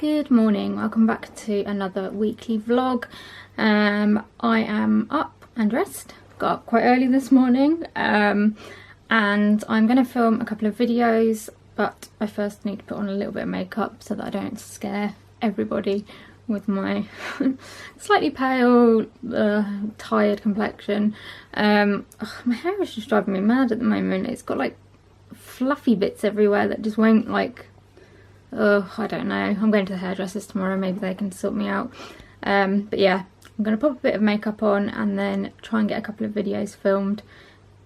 Good morning, welcome back to another weekly vlog. I am up and dressed, got up quite early this morning, and I'm going to film a couple of videos, but I first need to put on a little bit of makeup so that I don't scare everybody with my slightly pale, tired complexion. My hair is just driving me mad at the moment. It's got like fluffy bits everywhere that just won't like... I don't know. I'm going to the hairdressers tomorrow, maybe they can sort me out. But yeah, I'm going to pop a bit of makeup on and then try and get a couple of videos filmed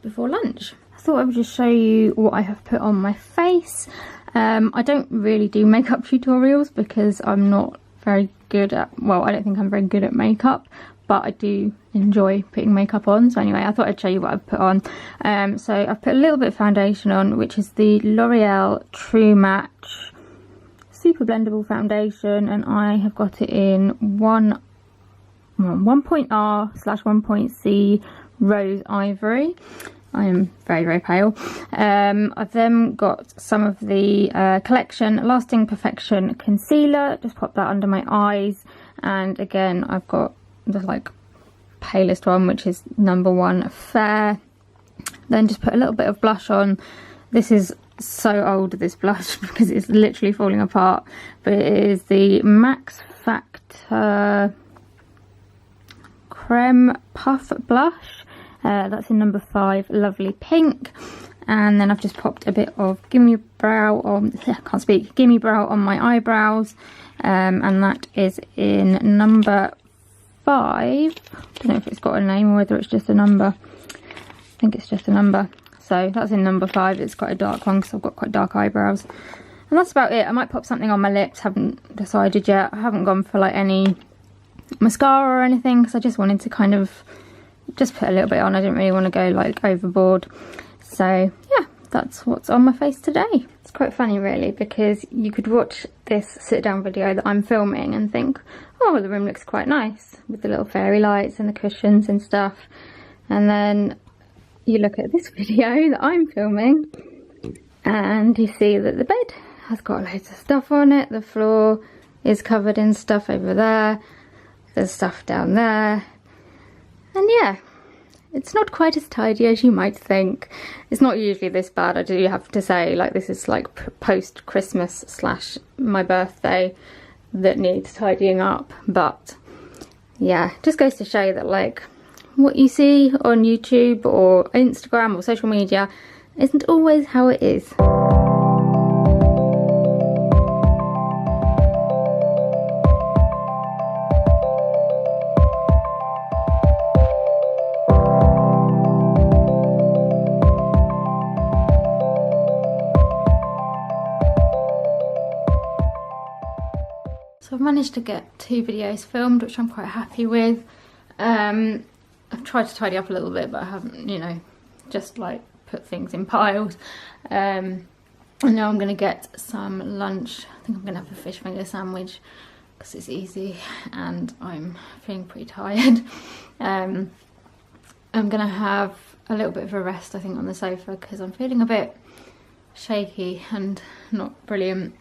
before lunch. I thought I would just show you what I have put on my face. I don't really do makeup tutorials because I'm not very good at, well, I don't think I'm very good at makeup, but I do enjoy putting makeup on. So anyway, I thought I'd show you what I've put on. So I've put a little bit of foundation on, which is the L'Oreal True Match Super Blendable Foundation, and I have got it in 1.R/1.C Rose Ivory. I am very, very pale. I've then got some of the Collection Lasting Perfection Concealer. Just pop that under my eyes. And again, I've got the like palest one, which is number 1 Fair. Then just put a little bit of blush on. This is so old, this blush, because it's literally falling apart, but it is the Max Factor Creme Puff Blush. That's in number 5, Lovely Pink. And then I've just popped a bit of Gimme Brow on, Gimme Brow on my eyebrows, and that is in number 5. I don't know if it's got a name or whether it's just a number. I think it's just a number. So that's in number 5. It's quite a dark one because I've got quite dark eyebrows. And that's about it. I might pop something on my lips. Haven't decided yet. I haven't gone for like any mascara or anything because I just wanted to kind of just put a little bit on. I didn't really want to go like overboard. So yeah, that's what's on my face today. It's quite funny really, because you could watch this sit down video that I'm filming and think, oh, well, the room looks quite nice with the little fairy lights and the cushions and stuff. And then you look at this video that I'm filming and you see that the bed has got loads of stuff on it. The floor is covered in stuff over there. There's stuff down there. And yeah, it's not quite as tidy as you might think. It's not usually this bad, I do have to say. Like, this is like post-Christmas / my birthday that needs tidying up. But yeah, just goes to show that like what you see on YouTube or Instagram or social media isn't always how it is. So I've managed to get 2 videos filmed, which I'm quite happy with. I've tried to tidy up a little bit, but I haven't, you know, just like put things in piles. And now I'm going to get some lunch. I think I'm going to have a fish finger sandwich because it's easy and I'm feeling pretty tired. I'm going to have a little bit of a rest, I think, on the sofa because I'm feeling a bit shaky and not brilliant.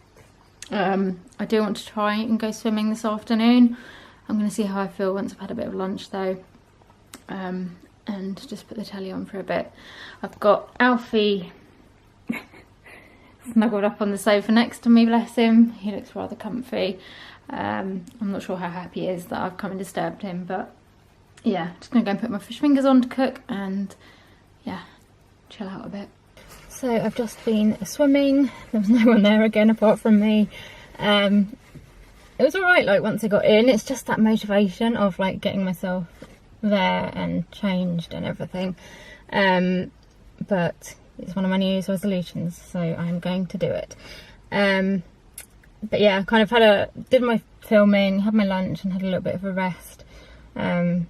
I do want to try and go swimming this afternoon. I'm going to see how I feel once I've had a bit of lunch though. And just put the telly on for a bit. I've got Alfie snuggled up on the sofa next to me, bless him. He looks rather comfy. I'm not sure how happy he is that I've come and disturbed him, but yeah, just gonna go and put my fish fingers on to cook and yeah, chill out a bit. So I've just been swimming. There was no one there again apart from me. It was alright, like once I got in. It's just that motivation of like getting myself there and changed and everything, but it's one of my New Year's resolutions, so I'm going to do it. But yeah, kind of did my filming, had my lunch and had a little bit of a rest, and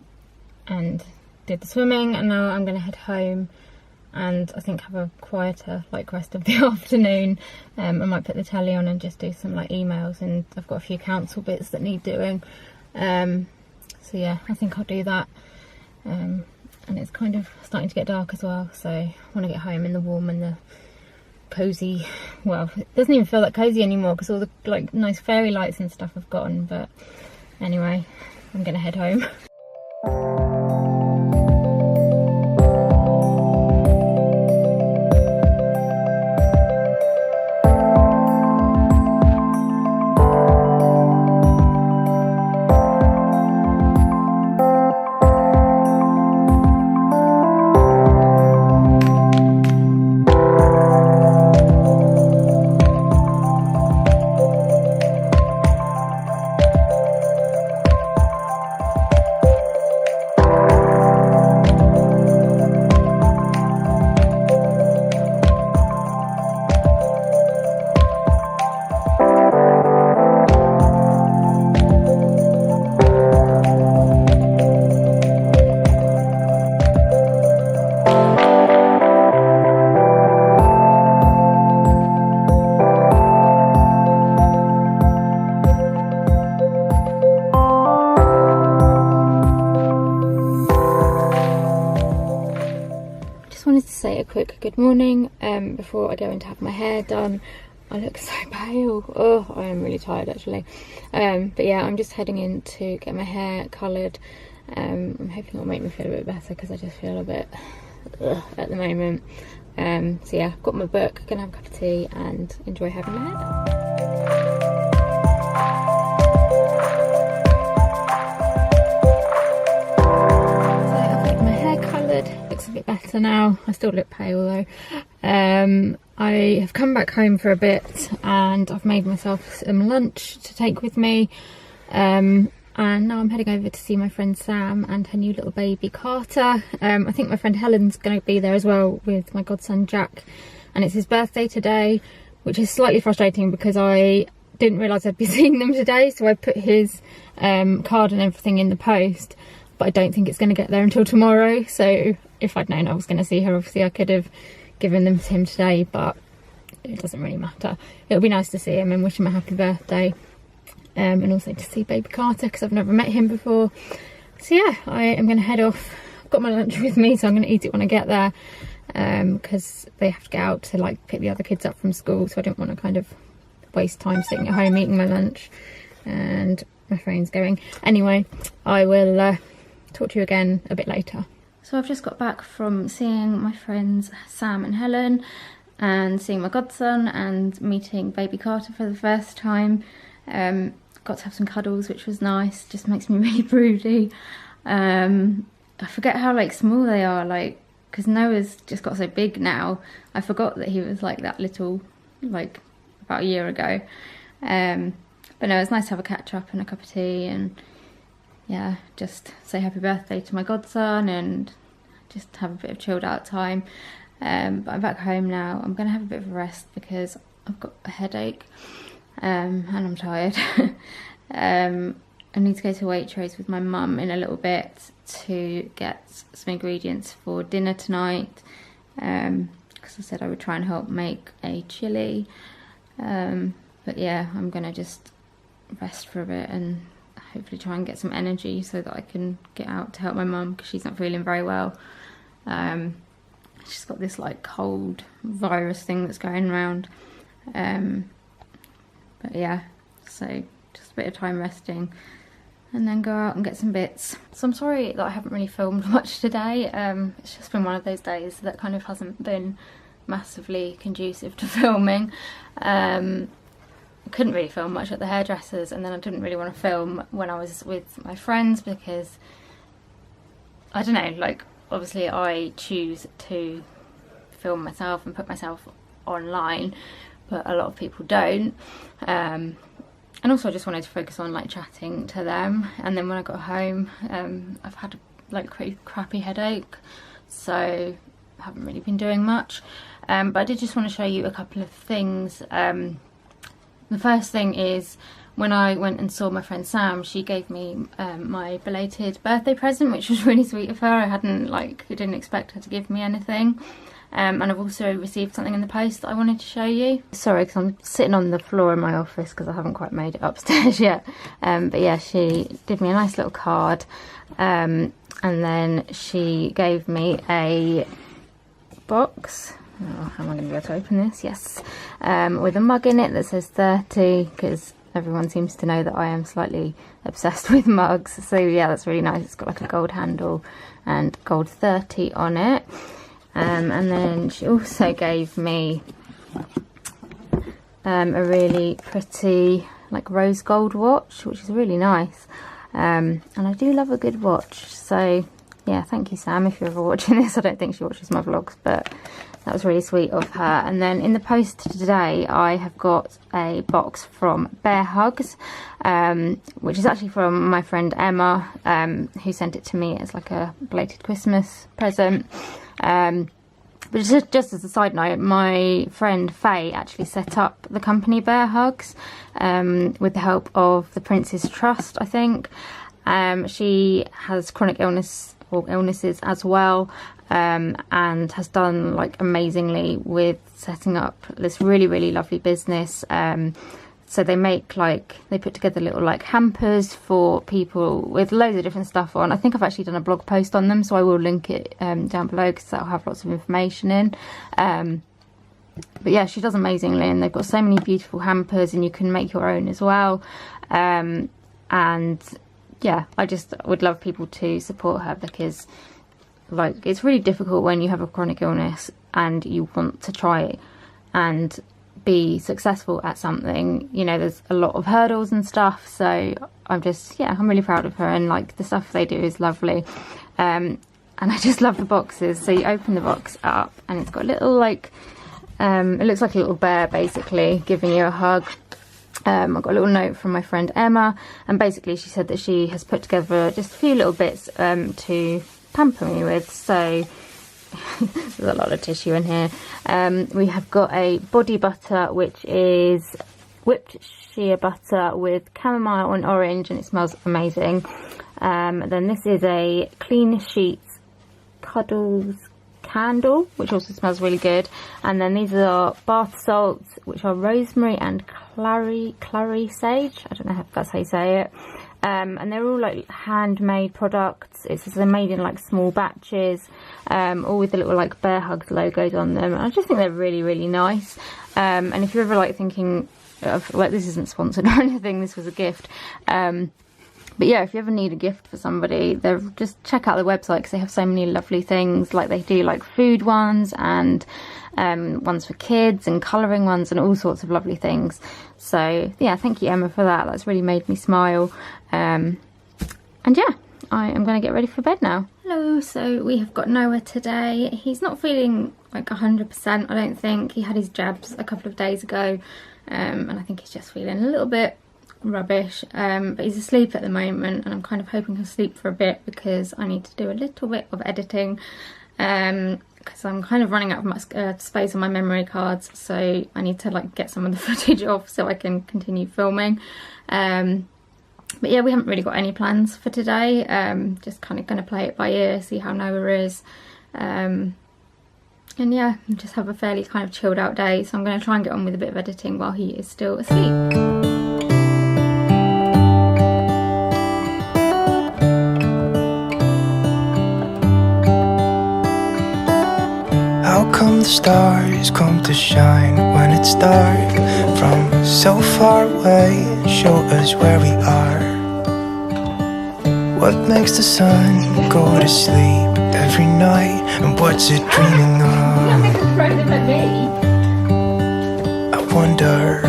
did the swimming, and now I'm going to head home and I think have a quieter like rest of the afternoon. I might put the telly on and just do some like emails, and I've got a few council bits that need doing. So yeah, I think I'll do that. And it's kind of starting to get dark as well, so I want to get home in the warm and the cozy. Well, it doesn't even feel that cozy anymore because all the like nice fairy lights and stuff have gone. But anyway, I'm gonna head home. Wanted to say a quick good morning before I go in to have my hair done. I look so pale. Oh, I am really tired actually. But yeah, I'm just heading in to get my hair coloured. I'm hoping it'll make me feel a bit better because I just feel a bit at the moment. So yeah, I've got my book, gonna have a cup of tea and enjoy having my hair done. Looks a bit better now. I still look pale though. I have come back home for a bit and I've made myself some lunch to take with me, and now I'm heading over to see my friend Sam and her new little baby Carter. I think my friend Helen's going to be there as well with my godson Jack, and it's his birthday today, which is slightly frustrating because I didn't realise I'd be seeing them today, so I put his card and everything in the post, but I don't think it's going to get there until tomorrow. So if I'd known I was going to see her, obviously I could have given them to him today, but it doesn't really matter. It'll be nice to see him and wish him a happy birthday, and also to see baby Carter because I've never met him before. So yeah, I am going to head off. I've got my lunch with me, so I'm going to eat it when I get there, because they have to get out to like pick the other kids up from school, so I don't want to kind of waste time sitting at home eating my lunch and my phone's going. Anyway, I will talk to you again a bit later. So I've just got back from seeing my friends Sam and Helen and seeing my godson and meeting baby Carter for the first time. Got to have some cuddles, which was nice. Just makes me really broody. I forget how like small they are, like, because Noah's just got so big now. I forgot that he was like that little, like about a year ago. But no, it's nice to have a catch up and a cup of tea and yeah, just say happy birthday to my godson and just have a bit of chilled out time. But I'm back home now. I'm going to have a bit of a rest because I've got a headache, and I'm tired. I need to go to Waitrose with my mum in a little bit to get some ingredients for dinner tonight, because I said I would try and help make a chilli. But yeah, I'm going to just rest for a bit and hopefully try and get some energy so that I can get out to help my mum because she's not feeling very well. She's got this like cold virus thing that's going around. But yeah, so just a bit of time resting and then go out and get some bits. So I'm sorry that I haven't really filmed much today. It's just been one of those days that kind of hasn't been massively conducive to filming. I couldn't really film much at the hairdressers, and then I didn't really want to film when I was with my friends because, I don't know, like obviously I choose to film myself and put myself online, but a lot of people don't. And also I just wanted to focus on like chatting to them, and then when I got home I've had like a pretty crappy headache, so I haven't really been doing much. But I did just want to show you a couple of things. The first thing is when I went and saw my friend Sam, she gave me my belated birthday present, which was really sweet of her. I didn't expect her to give me anything. And I've also received something in the post that I wanted to show you. Sorry, because I'm sitting on the floor in my office because I haven't quite made it upstairs yet. But yeah, she did me a nice little card. And then she gave me a box Oh, how am I going to be able to open this? Yes. With a mug in it that says 30, because everyone seems to know that I am slightly obsessed with mugs. So yeah, that's really nice. It's got like a gold handle and gold 30 on it. And then she also gave me a really pretty like rose gold watch, which is really nice. And I do love a good watch. So yeah, thank you, Sam, if you're ever watching this. I don't think she watches my vlogs, but that was really sweet of her. And then in the post today, I have got a box from Bear Hugs, which is actually from my friend Emma, who sent it to me as like a belated Christmas present. But just as a side note, my friend Faye actually set up the company Bear Hugs with the help of the Prince's Trust, I think. She has chronic illnesses as well, and has done like amazingly with setting up this really lovely business. So they make they put together little like hampers for people with loads of different stuff on. I think I've actually done a blog post on them, so I will link it down below because that'll have lots of information in. But yeah, she does amazingly, and they've got so many beautiful hampers, and you can make your own as well. And yeah, I just would love people to support her, because like it's really difficult when you have a chronic illness and you want to try and be successful at something. You know, there's a lot of hurdles and stuff, so I'm really proud of her, and like the stuff they do is lovely. And I just love the boxes. So you open the box up and it's got a little like it looks like a little bear basically giving you a hug. I got a little note from my friend Emma, and basically she said that she has put together just a few little bits to pamper me with. So there's a lot of tissue in here. We have got a body butter, which is whipped shea butter with chamomile and orange, and it smells amazing. Then this is a clean sheets cuddles candle, which also smells really good. And then these are bath salts, which are rosemary and clary sage. I don't know if that's how you say it. And they're all like handmade products. It says they're made in like small batches, all with the little like Bear Hugs logos on them. I just think they're really nice. And if you're ever like thinking of like, this isn't sponsored or anything, this was a gift. But yeah, if you ever need a gift for somebody, just check out the website, because they have so many lovely things. Like they do like food ones, and ones for kids, and colouring ones, and all sorts of lovely things. So yeah, thank you, Emma, for that. That's really made me smile. And yeah, I am going to get ready for bed now. Hello, so we have got Noah today. He's not feeling like 100%, I don't think. He had his jabs a couple of days ago, and I think he's just feeling a little bit rubbish, but he's asleep at the moment, and I'm kind of hoping he'll sleep for a bit, because I need to do a little bit of editing, because I'm kind of running out of my space on my memory cards, so I need to like get some of the footage off so I can continue filming. But yeah, we haven't really got any plans for today. Just kind of going to play it by ear, see how Noah is, and yeah, just have a fairly kind of chilled out day. So I'm going to try and get on with a bit of editing while he is still asleep. How come the stars come to shine when it's dark from so far away and show us where we are? What makes the sun go to sleep every night, and what's it dreaming of? I wonder.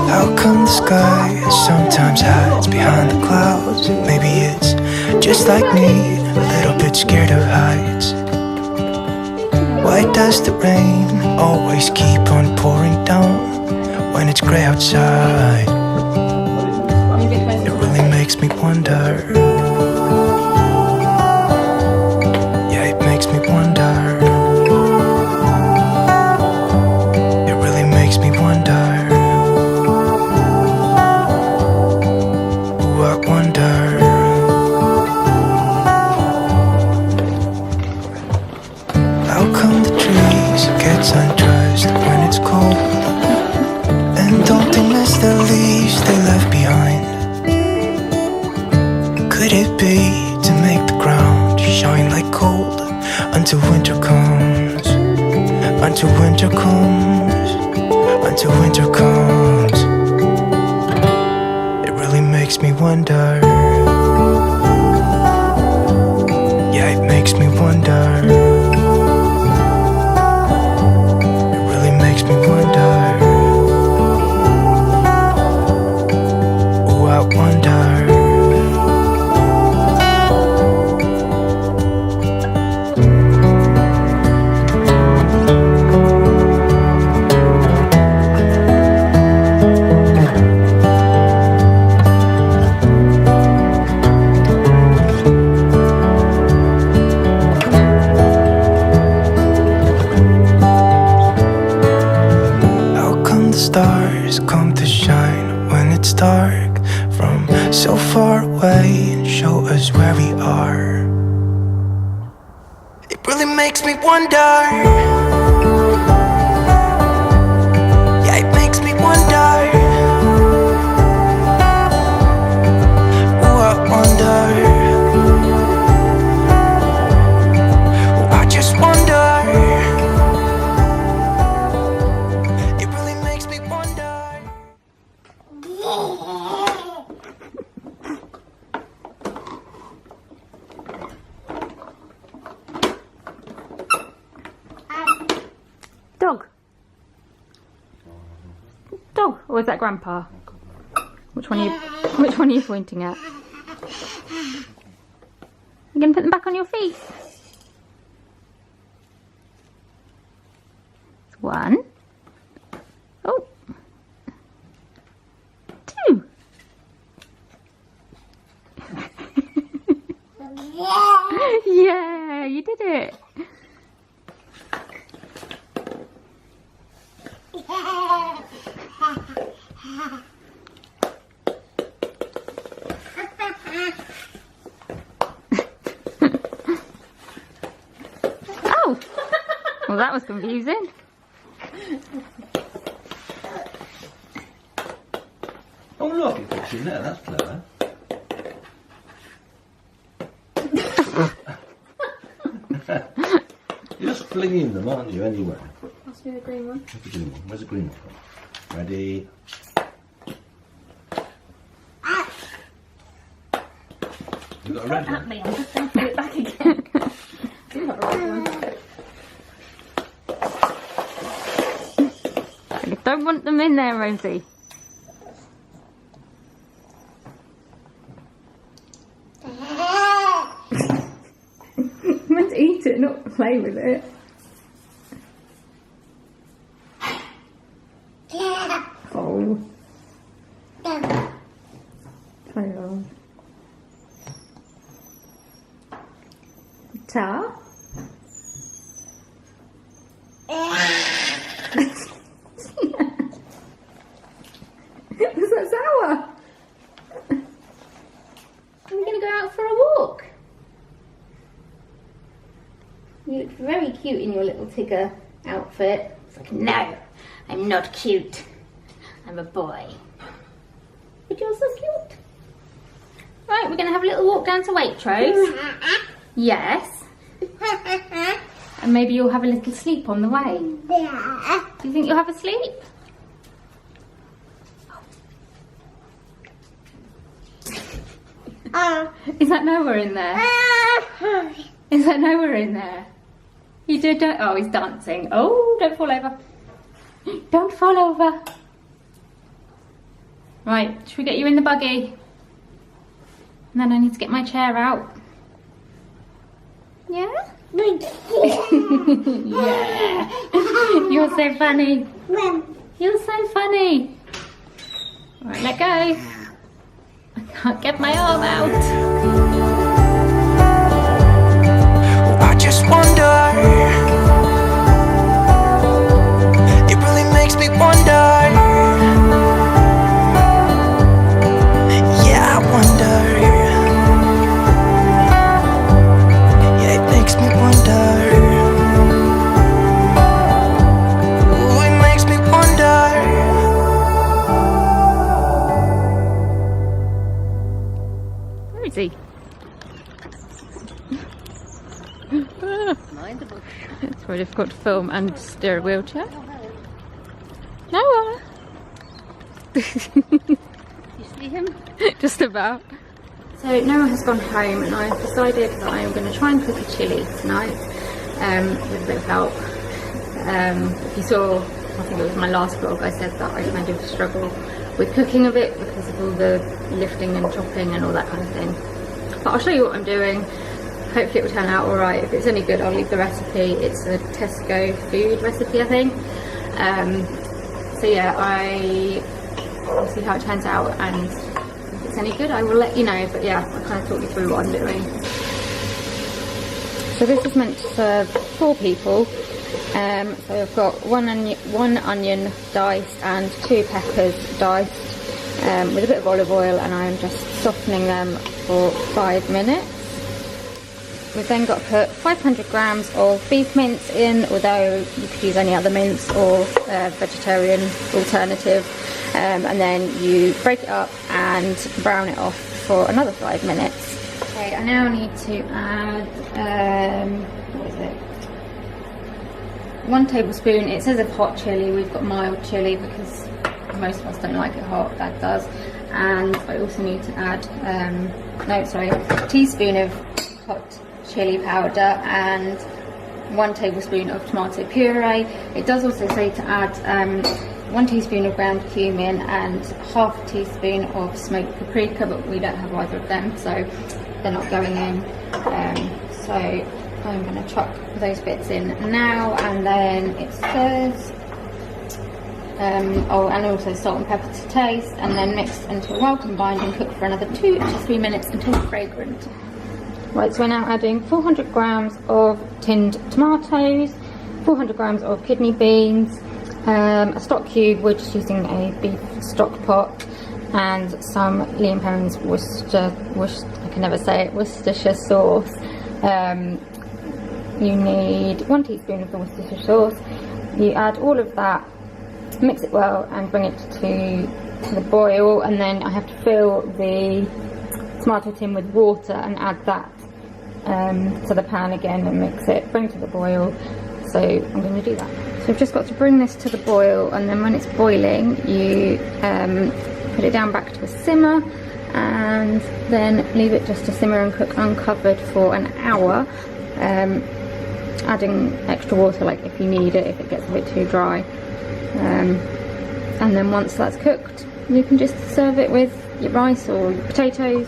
How come the sky sometimes hides behind the clouds? Maybe it's just like me, a little bit scared of heights. Why does the rain always keep on pouring down when it's grey outside? It really makes me wonder. Yeah, it makes me wonder. It really makes me wonder. Undressed when it's cold, and don't they miss the leaves they left behind? until winter comes, until winter comes, until winter comes. It really makes me wonder. Yeah, it makes me wonder. It really makes me wonder. Oh, I wonder. Stars come to shine when it's dark from so far away and show us where we are. It really makes me wonder. Yeah, it makes me wonder. Oh, I wonder. Oh, I just wonder. Dog. Dog, or is that Grandpa? Which one are you pointing at? You're gonna put them back on your feet. It's 1. Oh. 2. Yeah, you did it. Oh! Well, that was confusing. Oh look, it fits in there, that's clever. You're just flinging them, aren't you, anyway? Let's do the green one. Where's the green one? Where's the green one from? Ready? You got a red one? Me, I'm just going to put it back again. You got a red one. You don't want them in there, Rosie. You're meant to eat it, not play with it. Oh. Play on. Ta. Was that sour? Are we going to go out for a walk? You look very cute in your little Tigger outfit. It's like, no, I'm not cute. I'm a boy. But you're so cute. Right, we're going to have a little walk down to Waitrose. Yes. And maybe you'll have a little sleep on the way. Yeah. Do you think you'll have a sleep? Is that nowhere in there? Is that nowhere in there? You did don't. Oh, he's dancing. Oh, don't fall over. Don't fall over. Right, should we get you in the buggy? And then I need to get my chair out. Yeah? Yeah. You're so funny. You're so funny. Alright, let go. I can't get my arm out. I just wonder. It really makes me wonder. Yeah, I wonder. Yeah, it makes me wonder. Ooh, it makes me wonder. Where is he? Mind the bush. It's very difficult to film and steer a wheelchair. Noah! You see him? Just about. So Noah has gone home and I've decided that I'm going to try and cook a chilli tonight with a bit of help. If you saw, I think it was my last vlog, I said that I kind of struggle with cooking a bit because of all the lifting and chopping and all that kind of thing. But I'll show you what I'm doing. Hopefully it will turn out alright. If it's any good, I'll leave the recipe. It's a Tesco food recipe, I think. So yeah, I'll see how it turns out, and if it's any good, I will let you know. But yeah, I'll kind of talk you through what I'm doing. So this is meant to serve 4 people. So I've got one onion diced and 2 peppers diced with a bit of olive oil, and I'm just softening them for 5 minutes. We've then got to put 500 grams of beef mince in, although you could use any other mince or vegetarian alternative. And then you break it up and brown it off for another 5 minutes. Okay, I now need to add, what is it? 1 tablespoon, it says of hot chilli, we've got mild chilli because most of us don't like it hot, Dad does. And I also need to add, a teaspoon of hot chilli powder and 1 tablespoon of tomato puree. It does also say to add 1 teaspoon of ground cumin and half a teaspoon of smoked paprika, but we don't have either of them, so they're not going in. So I'm going to chuck those bits in now, and then it says, and also salt and pepper to taste, and then mix until well combined and cook for another 2 to 3 minutes until fragrant. Right, so we're now adding 400 grams of tinned tomatoes, 400 grams of kidney beans, a stock cube, we're just using a beef stock pot, and some Lee & Perrins Worcestershire sauce. You need 1 teaspoon of the Worcestershire sauce. You add all of that, mix it well, and bring it to the boil, and then I have to fill the tomato tin with water and add that to the pan again and mix it, bring to the boil. So I'm going to do that. So I've just got to bring this to the boil, and then when it's boiling you put it down back to a simmer, and then leave it just to simmer and cook uncovered for an hour, adding extra water like if you need it, if it gets a bit too dry. And then once that's cooked, you can just serve it with your rice or your potatoes,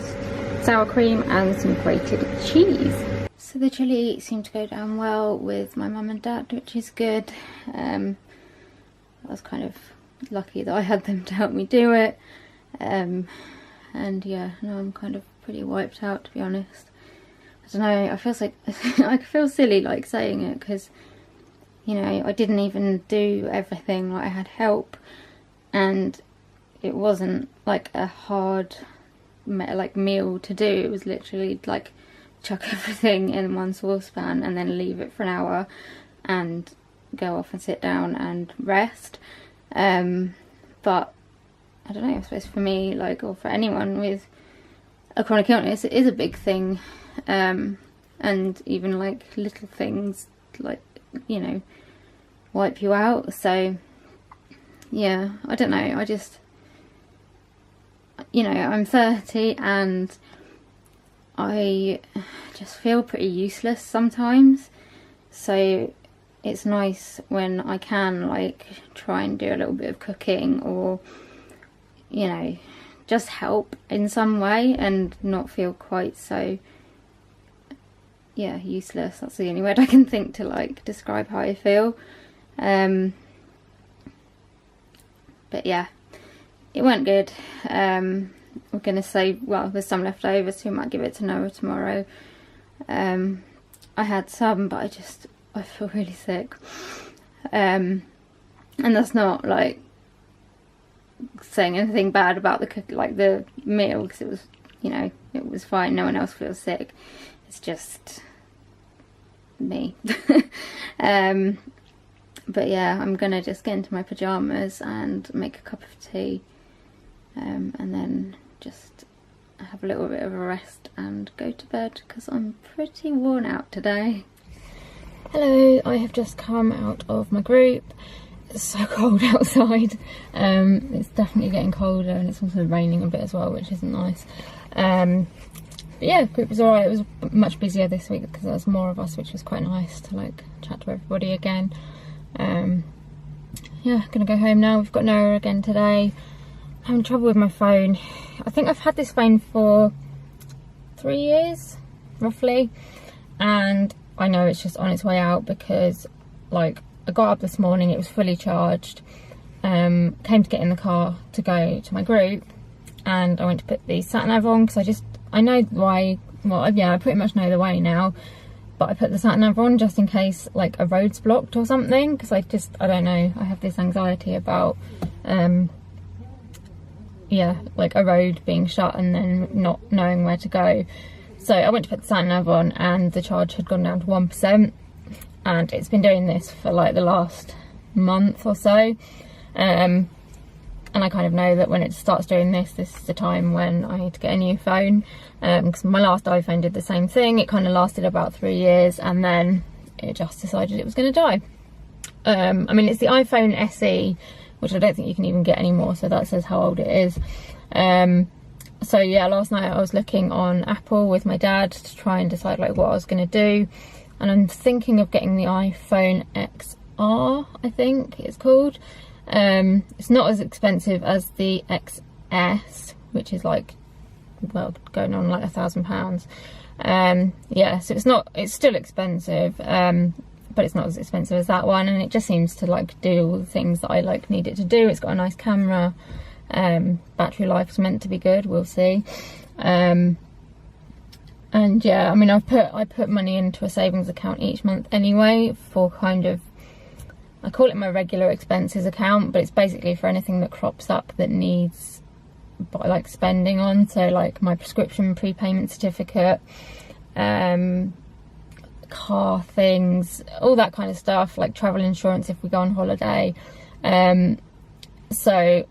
sour cream and some grated cheese. So the chilli seemed to go down well with my mum and dad, which is good. I was kind of lucky that I had them to help me do it. And yeah, no, I'm kind of pretty wiped out, to be honest. I don't know, I feel like I feel silly like saying it, because you know, I didn't even do everything, like I had help, and it wasn't like a hard meal to do. It was literally like chuck everything in one saucepan and then leave it for an hour and go off and sit down and rest. But I don't know, I suppose for me, like, or for anyone with a chronic illness, it is a big thing. And even like little things, like, you know, wipe you out. So yeah, I don't know, I just, you know, I'm 30 and I just feel pretty useless sometimes, so it's nice when I can like try and do a little bit of cooking, or you know, just help in some way and not feel quite so, yeah, useless. That's the only word I can think to like describe how I feel. But yeah, it went good. We're gonna say, well, there's some left over, so we might give it to Noah tomorrow. I had some, but I feel really sick. And that's not like saying anything bad about the cook, like the meal, because it was, you know, it was fine. No one else feels sick. It's just me. But yeah, I'm gonna just get into my pajamas and make a cup of tea, and then just have a little bit of a rest and go to bed, because I'm pretty worn out today. Hello, I have just come out of my group. It's so cold outside. It's definitely getting colder, and it's also raining a bit as well, which isn't nice. But yeah, group was alright. It was much busier this week because there was more of us, which was quite nice to like chat to everybody again. Yeah, gonna go home now. We've got Noah again today. I'm having trouble with my phone. I think I've had this phone for 3 years, roughly, and I know it's just on its way out because, like, I got up this morning, it was fully charged, came to get in the car to go to my group, and I went to put the sat-nav on because I know why, well, yeah, I pretty much know the way now, but I put the sat-nav on just in case, like, a road's blocked or something, because I don't know, I have this anxiety about, yeah, like a road being shut and then not knowing where to go. So I went to put the sat-nav on and the charge had gone down to 1%, and it's been doing this for like the last month or so. And I kind of know that when it starts doing this, this is the time when I need to get a new phone, because my last iPhone did the same thing. It kind of lasted about 3 years and then it just decided it was going to die. I mean, it's the iPhone SE, which I don't think you can even get anymore, so that says how old it is. So yeah, last night I was looking on Apple with my dad to try and decide like what I was going to do, and I'm thinking of getting the iPhone XR, I think it's called. It's not as expensive as the XS, which is like, well, going on like £1,000. Yeah, so it's still expensive, but it's not as expensive as that one, and it just seems to like do all the things that I like need it to do. It's got a nice camera. Battery life's meant to be good, we'll see. And yeah, I mean, I put money into a savings account each month anyway for kind of, I call it my regular expenses account, but it's basically for anything that crops up that needs like spending on. So like my prescription prepayment certificate, car things, all that kind of stuff, like travel insurance if we go on holiday. So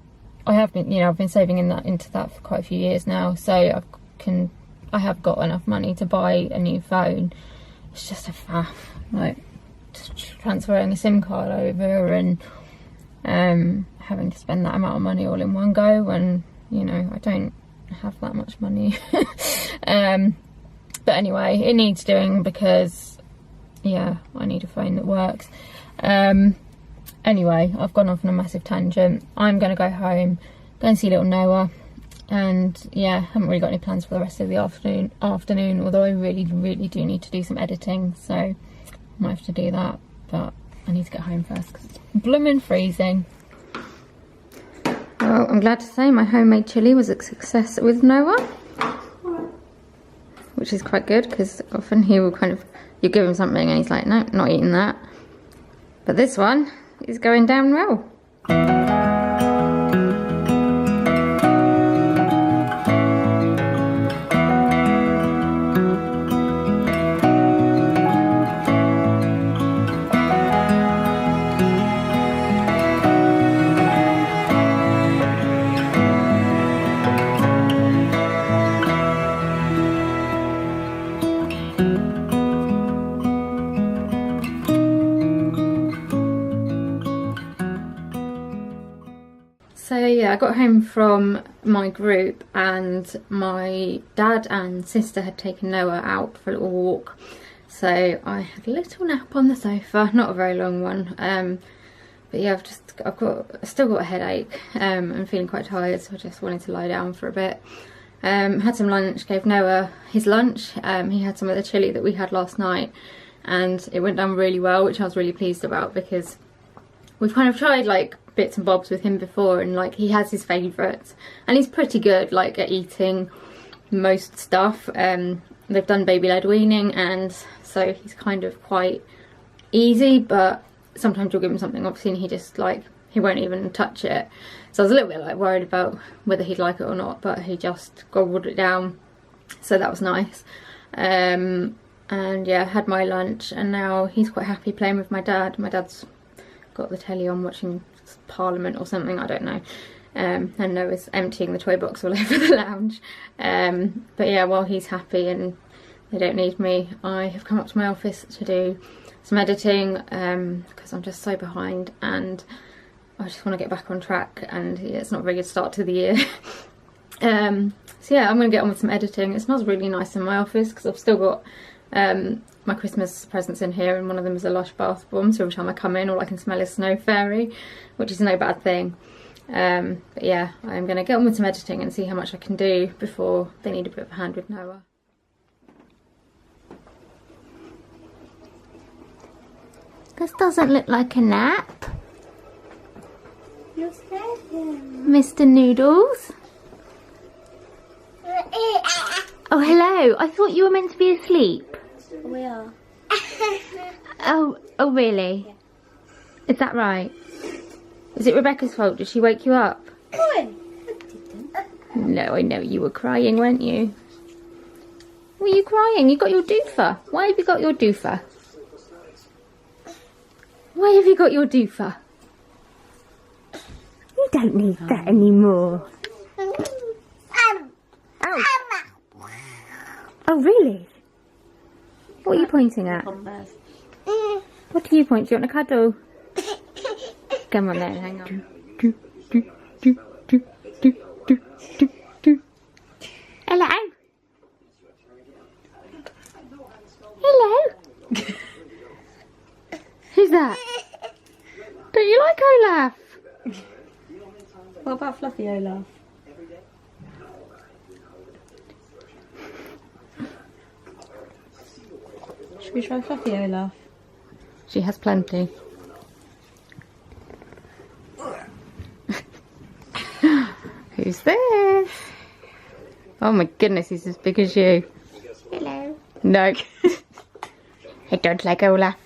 I have been, you know, I've been saving into that for quite a few years now, so I have got enough money to buy a new phone. It's just a faff, like transferring a SIM card over and having to spend that amount of money all in one go when, you know, I don't have that much money. But anyway, it needs doing because, yeah, I need a phone that works. Anyway, I've gone off on a massive tangent. I'm going to go home, go and see little Noah, and yeah, haven't really got any plans for the rest of the afternoon, although I really do need to do some editing, so I might have to do that, but I need to get home first because it's blooming freezing. Well, I'm glad to say my homemade chilli was a success with Noah, which is quite good because often he will kind of, you give him something and he's like, no, not eating that. But this one is going down well. So yeah, I got home from my group and my dad and sister had taken Noah out for a little walk. So I had a little nap on the sofa, not a very long one. But yeah, I've still got a headache. I'm feeling quite tired, so I just wanted to lie down for a bit. Had some lunch, gave Noah his lunch. He had some of the chilli that we had last night and it went down really well, which I was really pleased about because we've kind of tried like bits and bobs with him before, and like he has his favourites and he's pretty good like at eating most stuff. They've done baby-led weaning, and so he's kind of quite easy, but sometimes you'll give him something obviously and he just like, he won't even touch it. So I was a little bit like worried about whether he'd like it or not, but he just gobbled it down, so that was nice. And yeah, had my lunch and now he's quite happy playing with my dad. My dad's got the telly on watching Parliament or something, I don't know. And Noah's emptying the toy box all over the lounge. But yeah, while he's happy and they don't need me, I have come up to my office to do some editing because I'm just so behind, and I just want to get back on track, and yeah, it's not a very good start to the year. So yeah, I'm going to get on with some editing. It smells really nice in my office because I've still got my Christmas presents in here, and one of them is a Lush bath bomb, so every time I come in all I can smell is Snow Fairy, which is no bad thing. But yeah, I'm going to get on with some editing and see how much I can do before they need a bit of a hand with Noah. This doesn't look like a nap. Mr. Noodles. Oh, hello. I thought you were meant to be asleep. We are. Oh, really? Yeah. Is that right? Is it Rebecca's fault? Did she wake you up? No, I know you were crying, weren't you? Were you crying? You got your doofah. Why have you got your doofah? Why have you got your doofah? You don't need that anymore. Oh. Oh, really? What are you pointing at? What do you point? Do you want a cuddle? Come on then, hang on. Hello? Hello? Who's that? Don't you like Olaf? What about Fluffy Olaf? Should we try Fluffy Olaf? She has plenty. Who's this? Oh my goodness, he's as big as you. Hello. No. I don't like Olaf.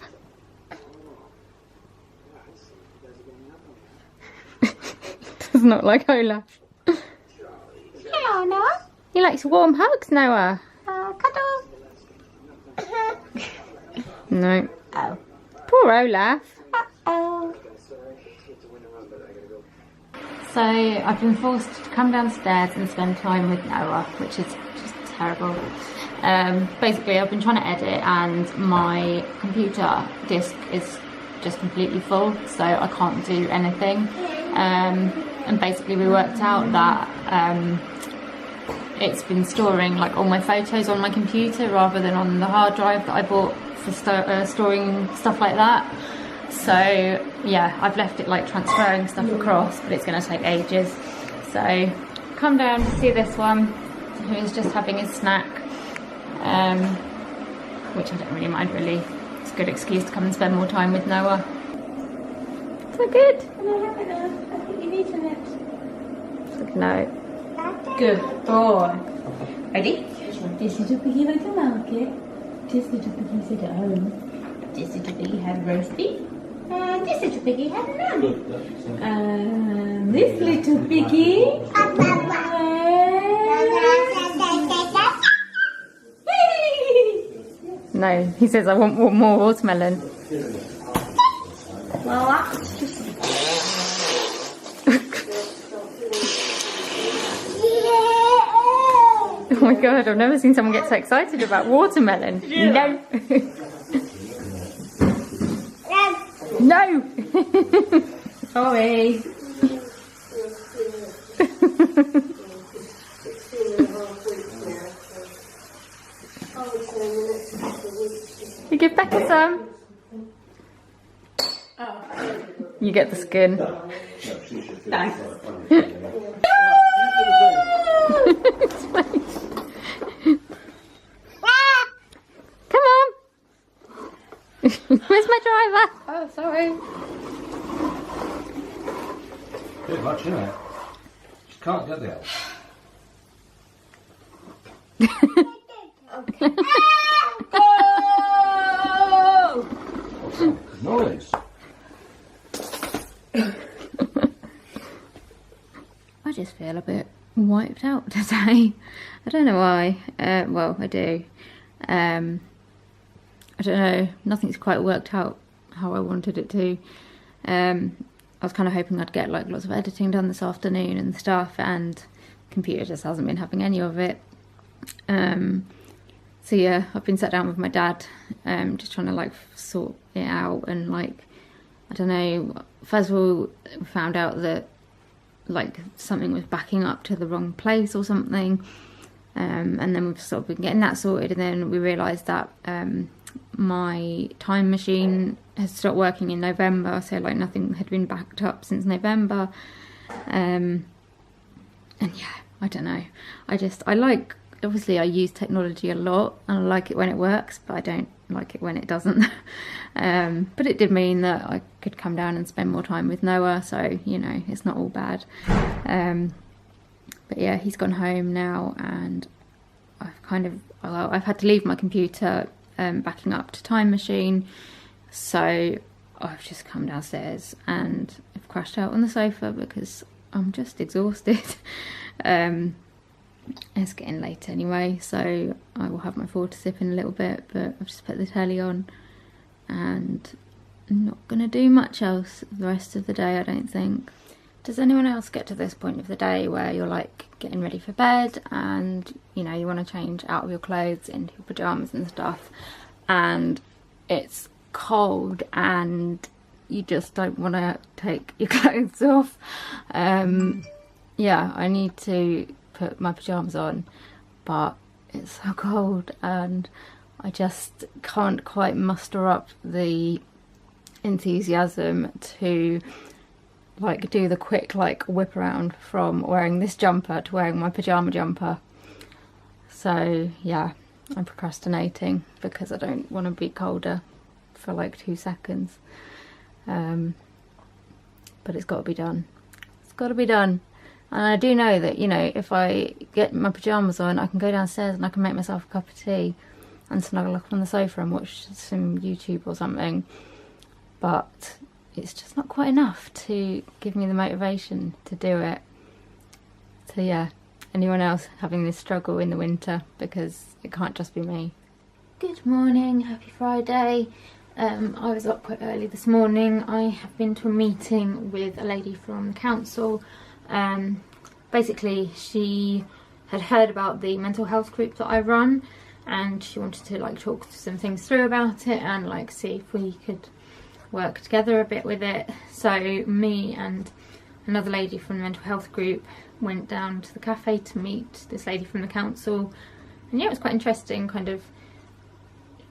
Does not like Olaf. Hello, Noah. He likes warm hugs, Noah. Cuddle. No. Oh. Poor Olaf. Oh. So I've been forced to come downstairs and spend time with Noah, which is just terrible. Basically, I've been trying to edit and my computer disk is just completely full, so I can't do anything. And basically we worked out that it's been storing like all my photos on my computer rather than on the hard drive that I bought for storing stuff like that. So yeah, I've left it like transferring stuff across, but it's going to take ages. So come down to see this one, who is just having his snack, which I don't really mind really. It's a good excuse to come and spend more time with Noah. So good. I think you've eaten it. No. Good boy. Ready? This little piggy went to market. This little piggy stayed at home. This little piggy had roast beef. And this little piggy had lamb. And this little piggy. No, he says I want more watermelon. Well, that's just... Oh my god, I've never seen someone get so excited about watermelon. Yeah. No. No. Sorry. You give Becca some. You get the skin. Thanks. Come on. Where's my driver? Oh, sorry. Bit much, isn't it? Just can't get the elf. What's that noise? I just feel a bit wiped out today. I don't know why. Well, I do. I don't know. Nothing's quite worked out how I wanted it to. I was kind of hoping I'd get like lots of editing done this afternoon and stuff, and computer just hasn't been having any of it. So yeah, I've been sat down with my dad, just trying to like sort it out, and like, I don't know, first of all we found out that like something was backing up to the wrong place or something, and then we've sort of been getting that sorted, and then we realised that my time machine has stopped working in November, so like nothing had been backed up since November, and yeah, I don't know, I like, obviously I use technology a lot and I like it when it works, but I don't like it when it doesn't. But it did mean that I could come down and spend more time with Noah, so you know, it's not all bad. But yeah, he's gone home now, and I've had to leave my computer backing up to Time Machine, so I've just come downstairs and I've crashed out on the sofa because I'm just exhausted. It's getting late anyway, so I will have my 4 to sip in a little bit, but I've just put the telly on and I'm not going to do much else the rest of the day, I don't think. Does anyone else get to this point of the day where you're like getting ready for bed and you know, you want to change out of your clothes into your pyjamas and stuff, and it's cold and you just don't want to take your clothes off? Yeah, I need to put my pyjamas on, but it's so cold and I just can't quite muster up the enthusiasm to like do the quick like whip around from wearing this jumper to wearing my pyjama jumper. So yeah, I'm procrastinating because I don't want to be colder for like 2 seconds, but it's got to be done. It's got to be done. And I do know that, you know, if I get my pyjamas on, I can go downstairs and I can make myself a cup of tea and snuggle up on the sofa and watch some YouTube or something. But it's just not quite enough to give me the motivation to do it. So yeah, anyone else having this struggle in the winter? Because it can't just be me. Good morning, happy Friday. I was up quite early this morning. I have been to a meeting with a lady from the council. Basically she had heard about the mental health group that I run, and she wanted to like talk some things through about it and like see if we could work together a bit with it. So me and another lady from the mental health group went down to the cafe to meet this lady from the council, and yeah, it was quite interesting. Kind of,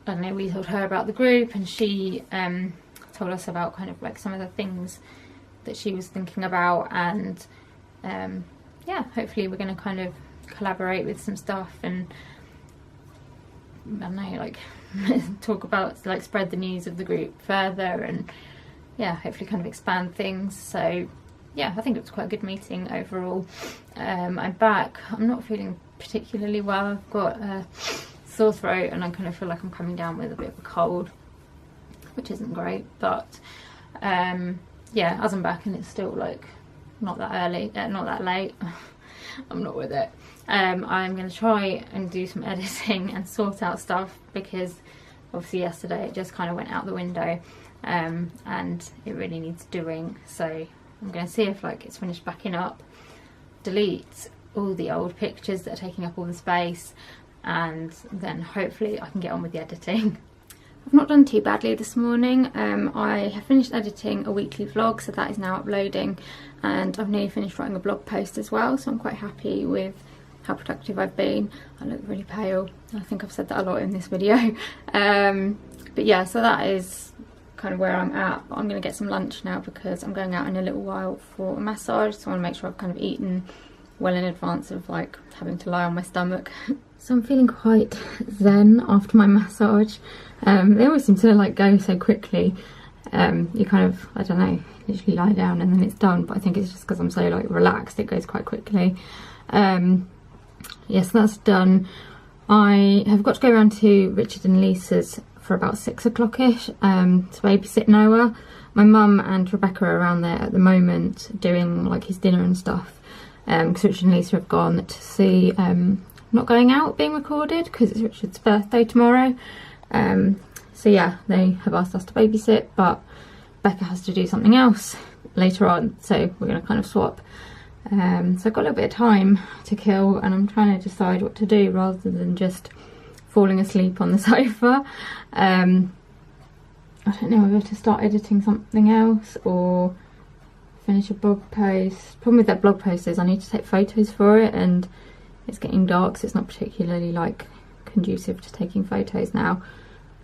I don't know, we told her about the group and she told us about kind of like some of the things that she was thinking about, and yeah, hopefully we're going to kind of collaborate with some stuff and I don't know, like talk about, like, spread the news of the group further, and yeah, hopefully kind of expand things. So yeah, I think it was quite a good meeting overall. I'm back. I'm not feeling particularly well. I've got a sore throat and I kind of feel like I'm coming down with a bit of a cold, which isn't great, but yeah, as I'm back and it's still like not that early, not that late, I'm not with it. I'm going to try and do some editing and sort out stuff, because obviously yesterday it just kind of went out the window, and it really needs doing. So I'm going to see if like it's finished backing up, delete all the old pictures that are taking up all the space, and then hopefully I can get on with the editing. I've not done too badly this morning. I have finished editing a weekly vlog, so that is now uploading, and I've nearly finished writing a blog post as well, so I'm quite happy with how productive I've been. I look really pale. I think I've said that a lot in this video. But yeah, so that is kind of where I'm at. But I'm going to get some lunch now because I'm going out in a little while for a massage, so I want to make sure I've kind of eaten well in advance of like having to lie on my stomach. So I'm feeling quite zen after my massage. They always seem to like go so quickly. You kind of, I don't know, literally lie down and then it's done, but I think it's just because I'm so like relaxed, it goes quite quickly. Yes, that's done. I have got to go around to Richard and Lisa's for about 6 o'clock-ish to babysit Noah. My mum and Rebecca are around there at the moment doing like his dinner and stuff, because Richard and Lisa have gone to see Not Going Out being recorded because it's Richard's birthday tomorrow. So yeah, they have asked us to babysit, but Becca has to do something else later on, so we're going to kind of swap. So I've got a little bit of time to kill, and I'm trying to decide what to do rather than just falling asleep on the sofa. I I don't know whether to start editing something else or finish a blog post. Problem with that blog post is I need to take photos for it, and it's getting dark, so it's not particularly like conducive to taking photos now.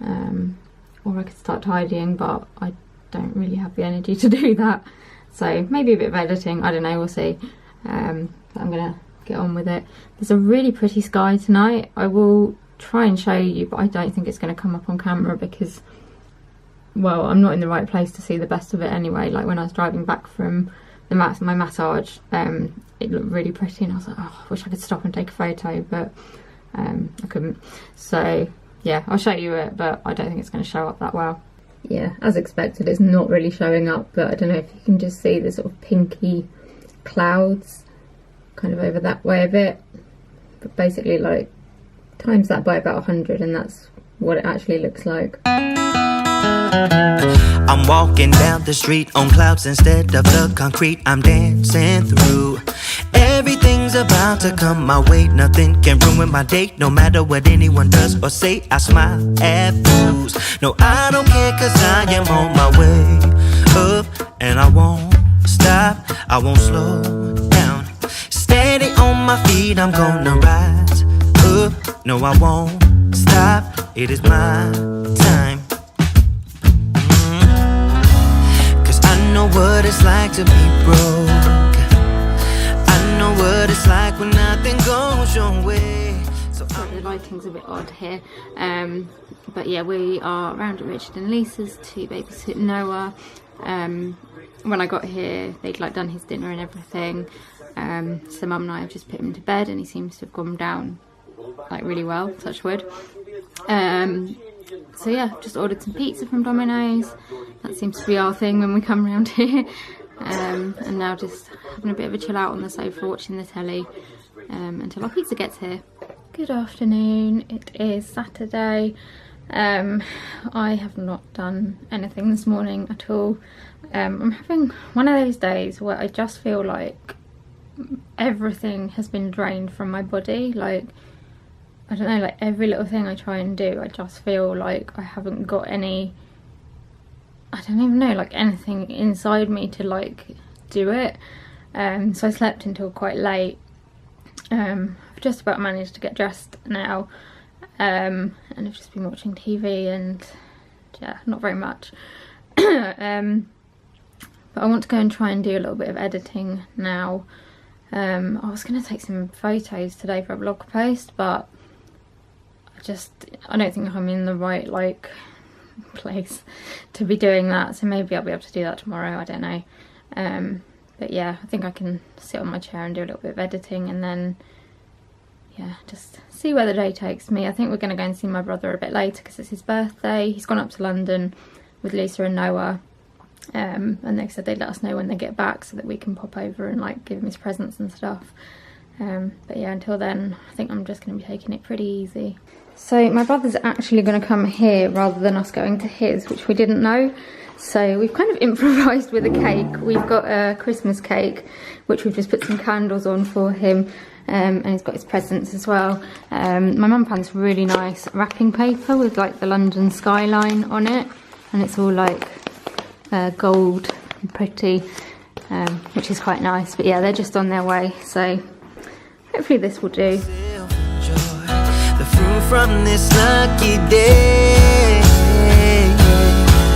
Or I could start tidying, but I don't really have the energy to do that. So maybe a bit of editing, I don't know, we'll see. But I'm gonna get on with it. There's a really pretty sky tonight. I will try and show you, but I don't think it's going to come up on camera because, well, I'm not in the right place to see the best of it anyway. Like when I was driving back from my massage, it looked really pretty, and I was like, oh, I wish I could stop and take a photo, but I couldn't. So yeah, I'll show you it, but I don't think it's going to show up that well. Yeah, as expected, it's not really showing up, but I don't know if you can just see the sort of pinky clouds kind of over that way a bit, but basically like times that by about 100 and that's what it actually looks like. I'm walking down the street on clouds instead of the concrete I'm dancing through. Everything's about to come my way, nothing can ruin my day. No matter what anyone does or say, I smile at fools. No, I don't care, cause I am on my way up, and I won't stop, I won't slow down. Steady on my feet, I'm gonna rise up. No, I won't stop, it is my time. Cause I know what it's like to be broke. I know what it's like when nothing goes your way. So the lighting's a bit odd here, but yeah, we are round at Richard and Lisa's to babysit Noah. When I got here, they'd like done his dinner and everything. So Mum and I have just put him to bed, and he seems to have gone down like really well, touch wood. So yeah, just ordered some pizza from Domino's. That seems to be our thing when we come around here. And now just having a bit of a chill out on the sofa, watching the telly until our pizza gets here. Good afternoon, it is Saturday. I have not done anything this morning at all. I'm having one of those days where I just feel like everything has been drained from my body. Like, I don't know, like every little thing I try and do, I just feel like I haven't got any, I don't even know, like anything inside me to like do it. So I slept until quite late. I've just about managed to get dressed now, and I've just been watching TV and yeah, not very much. But I want to go and try and do a little bit of editing now. I was going to take some photos today for a blog post, but I don't think I'm in the right like place to be doing that, so maybe I'll be able to do that tomorrow, I don't know. But yeah, I think I can sit on my chair and do a little bit of editing, and then yeah, just see where the day takes me. I think we're going to go and see my brother a bit later because it's his birthday. He's gone up to London with Lisa and Noah, and they said they'd let us know when they get back so that we can pop over and like give him his presents and stuff. But yeah, until then I think I'm just going to be taking it pretty easy. So my brother's actually going to come here rather than us going to his, which we didn't know. So we've kind of improvised with a cake. We've got a Christmas cake which we've just put some candles on for him, and he's got his presents as well. My mum found this really nice wrapping paper with like the London skyline on it, and it's all like gold and pretty, which is quite nice. But yeah, they're just on their way, so hopefully this will do. From this lucky day,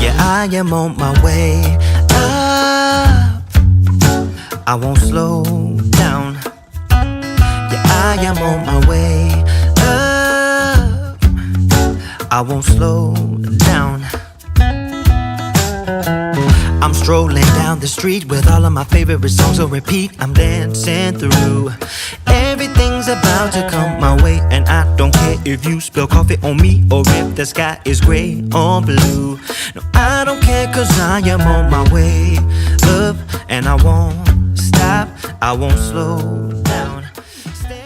yeah, I am on my way up, I won't slow down. Yeah, I am on my way up, I won't slow down. I'm strolling down the street with all of my favorite songs on repeat. I'm dancing through. Everything's about to come my way, and I don't care if you spill coffee on me or if the sky is grey or blue. No, I don't care, cause I am on my way up, and I won't stop, I won't slow down.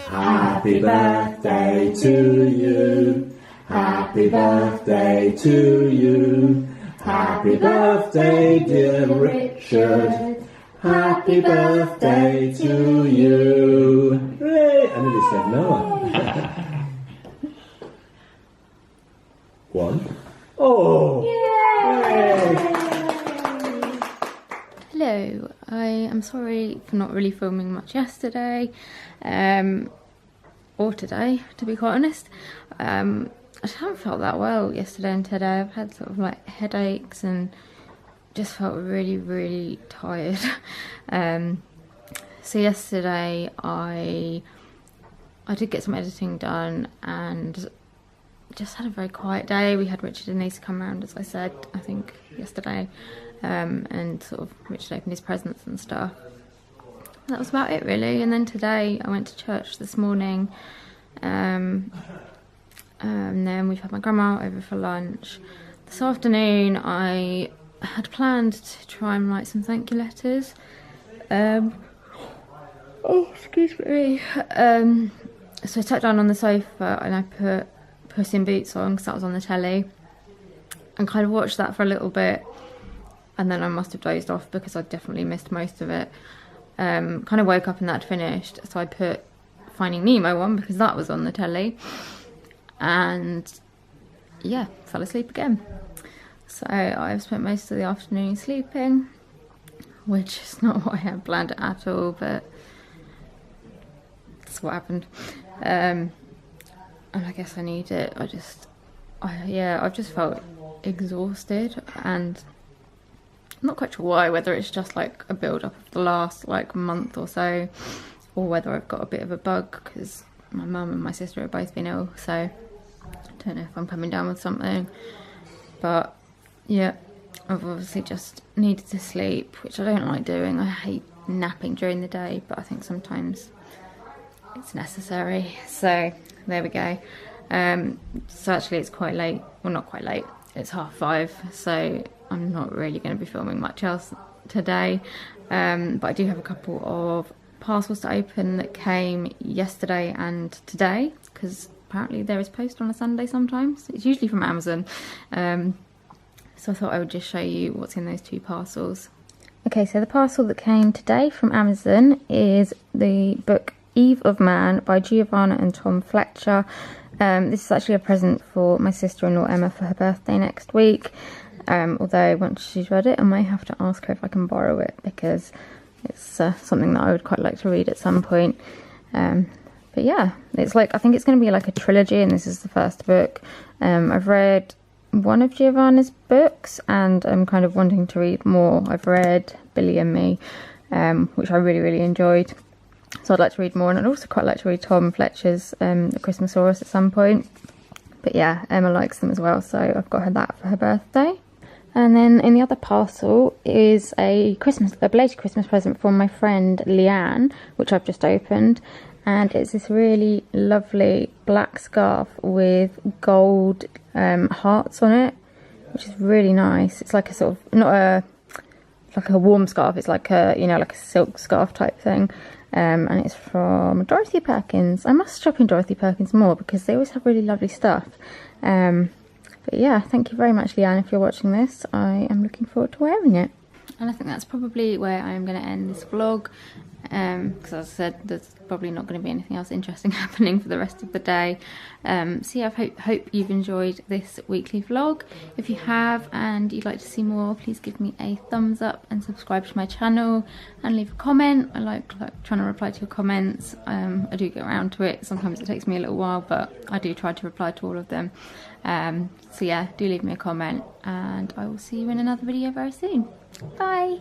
Happy birthday to you. Happy birthday to you. Happy birthday, dear Richard. Happy birthday to you. Hooray! I nearly said Noah. One. Oh! Yay! Hello, I am sorry for not really filming much yesterday, or today, to be quite honest. I just haven't felt that well yesterday and today. I've had sort of like headaches and just felt really tired. So yesterday I did get some editing done and just had a very quiet day. We had Richard and Lisa come round, as I said, I think yesterday, and sort of Richard opened his presents and stuff. That was about it really. And then today I went to church this morning, and then we've had my grandma over for lunch. This afternoon I had planned to try and write some thank you letters. Oh, excuse me. So I sat down on the sofa and I put Puss in Boots on because that was on the telly, and kind of watched that for a little bit, and then I must have dozed off because I definitely missed most of it. Kind of woke up and that had finished, so I put Finding Nemo on because that was on the telly, and yeah, fell asleep again. So I've spent most of the afternoon sleeping, which is not what I had planned at all, but that's what happened. And I guess I need it. I've just felt exhausted, and I'm not quite sure why, whether it's just like a build up of the last like month or so, or whether I've got a bit of a bug because my mum and my sister have both been ill, so I don't know if I'm coming down with something. But yeah, I've obviously just needed to sleep, which I don't like doing. I hate napping during the day, but I think sometimes it's necessary. So there we go. So actually it's quite late. Well, not quite late. It's 5:30, so I'm not really going to be filming much else today. But I do have a couple of parcels to open that came yesterday and today, because apparently there is post on a Sunday sometimes. It's usually from Amazon. So I thought I would just show you what's in those two parcels. Okay, so the parcel that came today from Amazon is the book Eve of Man by Giovanna and Tom Fletcher. This is actually a present for my sister-in-law Emma for her birthday next week. Although once she's read it, I may have to ask her if I can borrow it, because it's something that I would quite like to read at some point. But yeah, it's like, I think it's going to be like a trilogy, and this is the first book. I've read one of Giovanna's books, and I'm kind of wanting to read more. I've read Billy and Me, which I really enjoyed. So I'd like to read more, and I'd also quite like to read Tom Fletcher's The Christmasaurus at some point. But yeah, Emma likes them as well, so I've got her that for her birthday. And then in the other parcel is a belated Christmas present from my friend Leanne, which I've just opened. And it's this really lovely black scarf with gold hearts on it, which is really nice. It's like a sort of, like a warm scarf, it's like a, like a silk scarf type thing. And it's from Dorothy Perkins. I must shop in Dorothy Perkins more because they always have really lovely stuff. But yeah, thank you very much, Leanne, if you're watching this. I am looking forward to wearing it. And I think that's probably where I'm going to end this vlog, because as I said, there's probably not going to be anything else interesting happening for the rest of the day. So yeah, I hope you've enjoyed this weekly vlog. If you have and you'd like to see more, please give me a thumbs up and subscribe to my channel and leave a comment. I like trying to reply to your comments. I do get around to it. Sometimes it takes me a little while, but I do try to reply to all of them. So yeah, do leave me a comment, and I will see you in another video very soon. Bye!